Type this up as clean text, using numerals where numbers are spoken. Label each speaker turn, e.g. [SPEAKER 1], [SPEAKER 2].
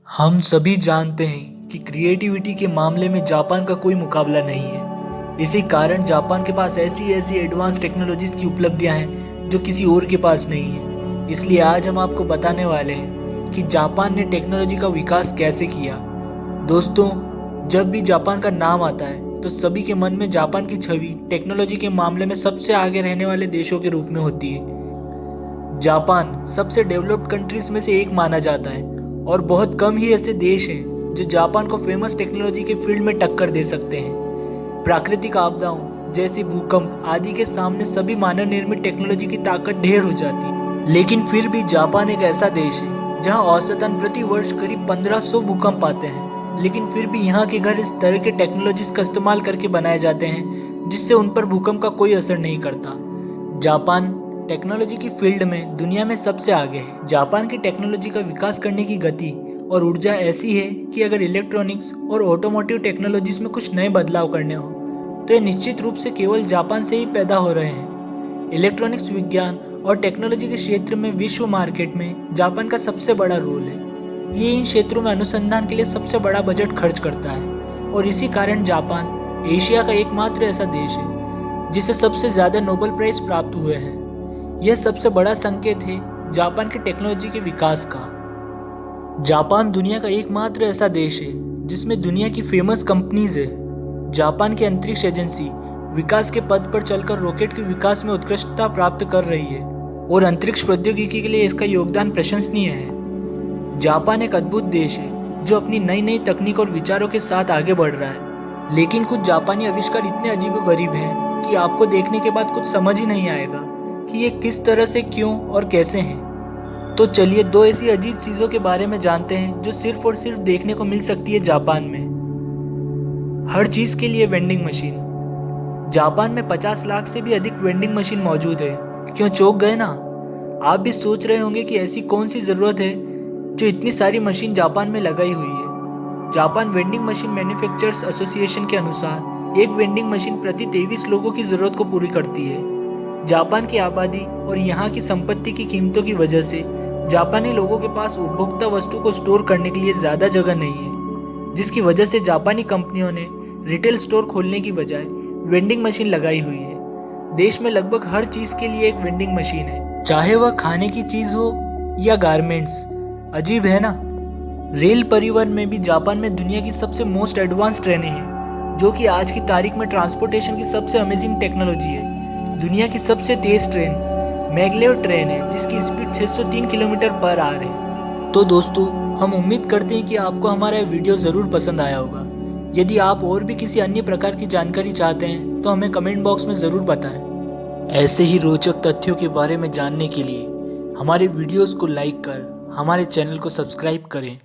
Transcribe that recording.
[SPEAKER 1] हम सभी जानते हैं कि क्रिएटिविटी के मामले में जापान का कोई मुकाबला नहीं है। इसी कारण जापान के पास ऐसी ऐसी एडवांस टेक्नोलॉजीज की उपलब्धियां हैं जो किसी और के पास नहीं है। इसलिए आज हम आपको बताने वाले हैं कि जापान ने टेक्नोलॉजी का विकास कैसे किया। दोस्तों, जब भी जापान का नाम आता है तो सभी के मन में जापान की छवि टेक्नोलॉजी के मामले में सबसे आगे रहने वाले देशों के रूप में होती है। जापान सबसे डेवलप्ड कंट्रीज में से एक माना जाता है और बहुत कम ही ऐसे देश हैं जो जापान को फेमस टेक्नोलॉजी के फील्ड में टक्कर दे सकते हैं। प्राकृतिक आपदाओं जैसे भूकंप आदि के सामने सभी मानव निर्मित टेक्नोलॉजी की ताकत ढेर हो जाती है, लेकिन फिर भी जापान एक ऐसा देश है जहां औसतन प्रति वर्ष करीब 1500 भूकंप आते हैं, लेकिन फिर भी यहाँ के घर इस तरह के टेक्नोलॉजीज का इस्तेमाल करके बनाए जाते हैं जिससे उन पर भूकंप का कोई असर नहीं करता। जापान टेक्नोलॉजी की फील्ड में दुनिया में सबसे आगे है। जापान की टेक्नोलॉजी का विकास करने की गति और ऊर्जा ऐसी है कि अगर इलेक्ट्रॉनिक्स और ऑटोमोटिव टेक्नोलॉजीज में कुछ नए बदलाव करने हो तो ये निश्चित रूप से केवल जापान से ही पैदा हो रहे हैं। इलेक्ट्रॉनिक्स विज्ञान और टेक्नोलॉजी के क्षेत्र में विश्व मार्केट में जापान का सबसे बड़ा रोल है। ये इन क्षेत्रों में अनुसंधान के लिए सबसे बड़ा बजट खर्च करता है और इसी कारण जापान एशिया का एकमात्र ऐसा देश है जिसे सबसे ज़्यादा नोबेल प्राइज प्राप्त हुए हैं। यह सबसे बड़ा संकेत है जापान के टेक्नोलॉजी के विकास का। जापान दुनिया का एकमात्र ऐसा देश है जिसमें दुनिया की फेमस कंपनीज है। जापान की अंतरिक्ष एजेंसी विकास के पद पर चलकर रॉकेट के विकास में उत्कृष्टता प्राप्त कर रही है और अंतरिक्ष प्रौद्योगिकी के लिए इसका योगदान प्रशंसनीय है। जापान एक अद्भुत देश है जो अपनी नई नई तकनीक और विचारों के साथ आगे बढ़ रहा है, लेकिन कुछ जापानी आविष्कार इतने अजीबोगरीब हैं कि आपको देखने के बाद कुछ समझ ही नहीं आएगा कि ये किस तरह से, क्यों और कैसे हैं। तो चलिए दो ऐसी अजीब चीज़ों के बारे में जानते हैं जो सिर्फ और सिर्फ देखने को मिल सकती है जापान में। हर चीज़ के लिए वेंडिंग मशीन। जापान में 50 लाख से भी अधिक वेंडिंग मशीन मौजूद है। क्यों चौंक गए ना? आप भी सोच रहे होंगे कि ऐसी कौन सी ज़रूरत है जो इतनी सारी मशीन जापान में लगाई हुई है। Japan vending machine manufacturers association के अनुसार एक वेंडिंग मशीन प्रति 23 लोगों की ज़रूरत को पूरी करती है। जापान की आबादी और यहाँ की संपत्ति की कीमतों की वजह से जापानी लोगों के पास उपभोक्ता वस्तु को स्टोर करने के लिए ज़्यादा जगह नहीं है, जिसकी वजह से जापानी कंपनियों ने रिटेल स्टोर खोलने की बजाय वेंडिंग मशीन लगाई हुई है। देश में लगभग हर चीज़ के लिए एक वेंडिंग मशीन है, चाहे वह खाने की चीज़ हो या गारमेंट्स। अजीब है ना? रेल परिवहन में भी जापान में दुनिया की सबसे मोस्ट एडवांस ट्रेनें हैं, जो कि आज की तारीख में ट्रांसपोर्टेशन की सबसे अमेजिंग टेक्नोलॉजी है। दुनिया की सबसे तेज ट्रेन मैगलेव ट्रेन है जिसकी स्पीड 603 किलोमीटर पर आवर है। तो दोस्तों, हम उम्मीद करते हैं कि आपको हमारा यह वीडियो ज़रूर पसंद आया होगा। यदि आप और भी किसी अन्य प्रकार की जानकारी चाहते हैं तो हमें कमेंट बॉक्स में ज़रूर बताएं। ऐसे ही रोचक तथ्यों के बारे में जानने के लिए हमारे वीडियोज़ को लाइक कर हमारे चैनल को सब्सक्राइब करें।